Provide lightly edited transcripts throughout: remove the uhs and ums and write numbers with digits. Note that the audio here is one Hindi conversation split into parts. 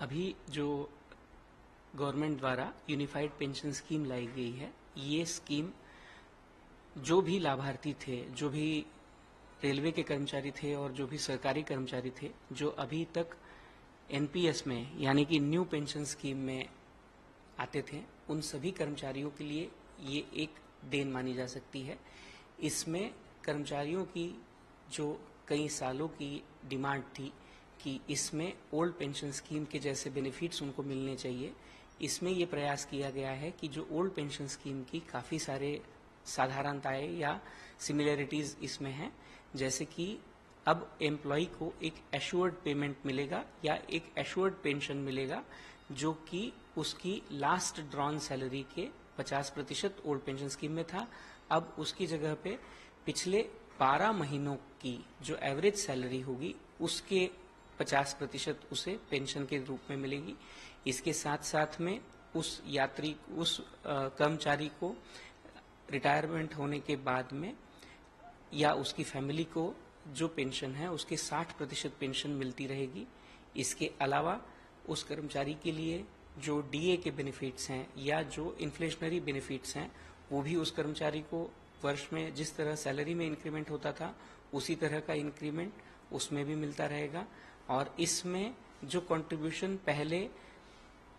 अभी जो गवर्नमेंट द्वारा यूनिफाइड पेंशन स्कीम लाई गई है, ये स्कीम जो भी लाभार्थी थे, जो भी रेलवे के कर्मचारी थे और जो भी सरकारी कर्मचारी थे, जो अभी तक एनपीएस में यानी कि न्यू पेंशन स्कीम में आते थे, उन सभी कर्मचारियों के लिए ये एक देन मानी जा सकती है। इसमें कर्मचारियों की जो कई सालों की डिमांड थी कि इसमें ओल्ड पेंशन स्कीम के जैसे बेनिफिट्स उनको मिलने चाहिए, इसमें ये प्रयास किया गया है कि जो ओल्ड पेंशन स्कीम की काफ़ी सारे साधारणताएं या सिमिलरिटीज इसमें हैं, जैसे कि अब एम्प्लॉय को एक एश्योर्ड पेमेंट मिलेगा या एक एश्योर्ड पेंशन मिलेगा, जो कि उसकी लास्ट ड्रॉन सैलरी के 50% ओल्ड पेंशन स्कीम में था। अब उसकी जगह पे पिछले 12 महीनों की जो एवरेज सैलरी होगी उसके 50% उसे पेंशन के रूप में मिलेगी। इसके साथ साथ में उस कर्मचारी को रिटायरमेंट होने के बाद में या उसकी फैमिली को जो पेंशन है उसके 60% पेंशन मिलती रहेगी। इसके अलावा उस कर्मचारी के लिए जो डीए के बेनिफिट्स हैं या जो इन्फ्लेशनरी बेनिफिट्स हैं, वो भी उस कर्मचारी को वर्ष में जिस तरह सैलरी में इंक्रीमेंट होता था उसी तरह का इंक्रीमेंट उसमें भी मिलता रहेगा। और इसमें जो कंट्रीब्यूशन पहले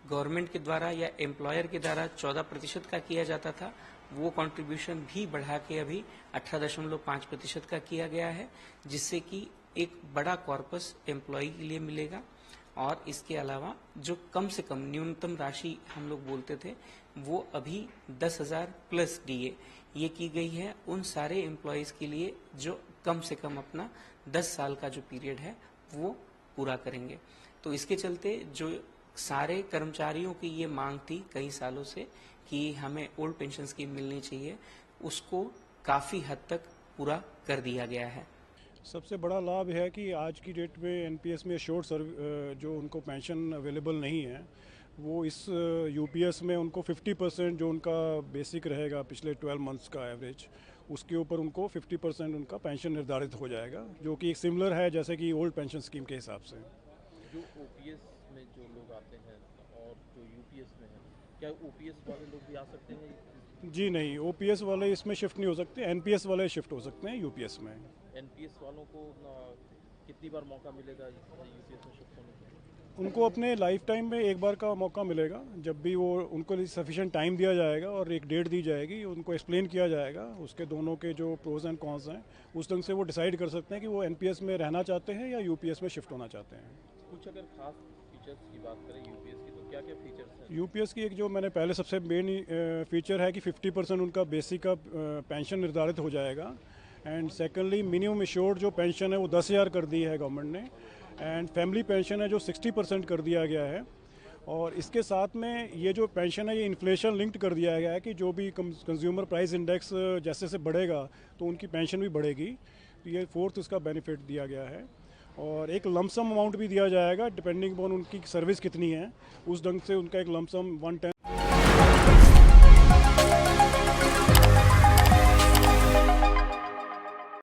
गवर्नमेंट के द्वारा या एम्प्लॉयर के द्वारा 14% का किया जाता था, वो कंट्रीब्यूशन भी बढ़ा के अभी 18.5% का किया गया है, जिससे कि एक बड़ा कॉर्पस एम्प्लॉय के लिए मिलेगा। और इसके अलावा जो कम से कम न्यूनतम राशि हम लोग बोलते थे, वो अभी 10,000 प्लस डीए ये की गई है उन सारे एम्प्लॉयज के लिए जो कम से कम अपना 10 साल का जो पीरियड है वो पूरा करेंगे। तो इसके चलते जो सारे कर्मचारियों की ये मांग थी कई सालों से कि हमें ओल्ड पेंशन स्कीम मिलनी चाहिए, उसको काफ़ी हद तक पूरा कर दिया गया है। सबसे बड़ा लाभ है कि आज की डेट में एनपीएस में शॉर्ट जो उनको पेंशन अवेलेबल नहीं है, वो इस यूपीएस में उनको 50% जो उनका बेसिक रहेगा पिछले 12 मंथ्स का एवरेज, उसके ऊपर उनको 50% उनका पेंशन निर्धारित हो जाएगा, जो कि एक सिमिलर है जैसे कि ओल्ड पेंशन स्कीम के हिसाब से। जो ओपीएस में जो लोग आते हैं और जो यूपीएस में है, क्या ओपीएस वाले लोग भी आ सकते हैं? जी नहीं, ओपीएस वाले इसमें शिफ्ट नहीं हो सकते, एनपीएस वाले शिफ्ट हो सकते हैं यूपीएस में। एनपीएस वालों को कितनी बार मौका मिलेगा यूपीएस में शिफ्ट होने का? उनको अपने लाइफ टाइम में एक बार का मौका मिलेगा, जब भी वो उनको सफिशिएंट टाइम दिया जाएगा और एक डेट दी जाएगी, उनको एक्सप्लेन किया जाएगा उसके दोनों के जो प्रोज एंड कॉन्स हैं, उस ढंग से वो डिसाइड कर सकते हैं कि वो एनपीएस में रहना चाहते हैं या यूपीएस में शिफ्ट होना चाहते हैं। कुछ अगर खास फीचर्स की बात करें यूपीएस की, तो क्या क्या फीचर्स हैं? यूपीएस की एक जो मैंने पहले सबसे मेन फीचर है कि 50% उनका बेसिक का पेंशन निर्धारित हो जाएगा। एंड सेकेंडली मिनिमम एश्योर्ड जो पेंशन है वो 10,000 कर दी है गवर्नमेंट ने। एंड फैमिली पेंशन है जो 60% कर दिया गया है। और इसके साथ में ये जो पेंशन है ये इन्फ्लेशन लिंक्ड कर दिया गया है कि जो भी कंज्यूमर प्राइस इंडेक्स जैसे से बढ़ेगा तो उनकी पेंशन भी बढ़ेगी। तो ये फोर्थ उसका बेनिफिट दिया गया है। और एक लमसम अमाउंट भी दिया जाएगा डिपेंडिंग अपॉन उनकी सर्विस कितनी है, उस ढंग से उनका एक लमसम 1/10